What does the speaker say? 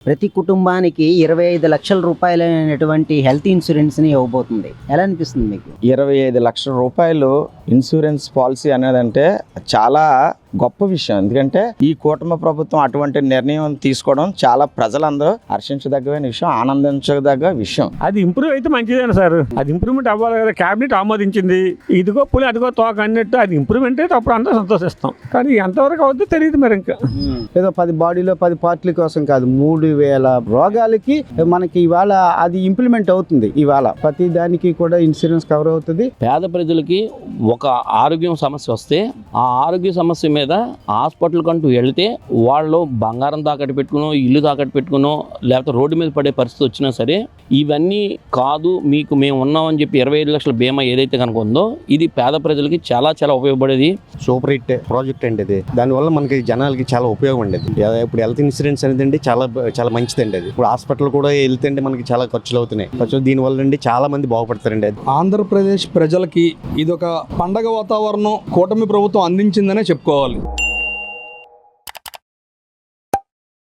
ప్రతి కుటుంబానికి 25 లక్షల రూపాయలైనటువంటి హెల్త్ ఇన్సూరెన్స్ని ఇవ్వబోతుంది. ఎలా అనిపిస్తుంది మీకు? 25 లక్షల రూపాయలు ఇన్సూరెన్స్ పాలసీ అనేదంటే చాలా గొప్ప విషయం. ఎందుకంటే ఈ కూటమి ప్రభుత్వం అటువంటి నిర్ణయం తీసుకోవడం చాలా ప్రజలందరూ హర్షించదగ్గమైన విషయం, ఆనందించదగ్గ విషయం. అది ఇంప్రూవ్ అయితే మంచిదేనా సార్? అది ఇంప్రూవ్మెంట్ అవ్వాలి కదా. క్యాబినెట్ ఆమోదించింది, ఇదిగో పులి అదిగో తోక అన్నట్టు అది ఇంప్రూవ్మెంట్ అయితే అప్పుడు అంతా సంతోషిస్తాం. కానీ ఎంతవరకు అవుతుందో తెలియదు మరి. ఇంకా ఏదో 10 బాడీలో 10 పార్ట్ల కోసం కాదు, 3000 రోగాలకి మనకి ఇవాళ అది ఇంప్లిమెంట్ అవుతుంది. ఇవాళ ప్రతి దానికి కూడా ఇన్సూరెన్స్ కవర్ అవుతుంది. పేద ప్రజలకి ఒక ఆరోగ్యం సమస్య వస్తే ఆ ఆరోగ్య సమస్య మీద హాస్పిటల్ కంటూ వెళితే వాళ్ళు బంగారం తాకట్టు పెట్టుకునో, ఇల్లు తాకట్టు పెట్టుకునో, లేకపోతే రోడ్డు మీద పడే పరిస్థితి వచ్చినా సరే ఇవన్నీ కాదు, మీకు మేము ఉన్నామని చెప్పి 25 లక్షల బీమా ఏదైతే కనుక ఉందో ఇది పేద ప్రజలకి చాలా చాలా ఉపయోగపడేది. సూపర్ హిట్ ప్రాజెక్ట్ అండి ఇది. దానివల్ల మనకి జనాలకి చాలా ఉపయోగం అండి. ఇప్పుడు హెల్త్ ఇన్సూరెన్స్ అనేది అండి చాలా చాలా మంచిదండి. అది ఇప్పుడు హాస్పిటల్ కూడా వెళ్తే మనకి చాలా ఖర్చులు అవుతున్నాయి. దీనివల్ల అండి చాలా మంది బాగుపడతారండి. ఆంధ్రప్రదేశ్ ప్రజలకి ఇదొక పండగ వాతావరణం కూటమి ప్రభుత్వం అందించిందనే చెప్పుకోవాలి.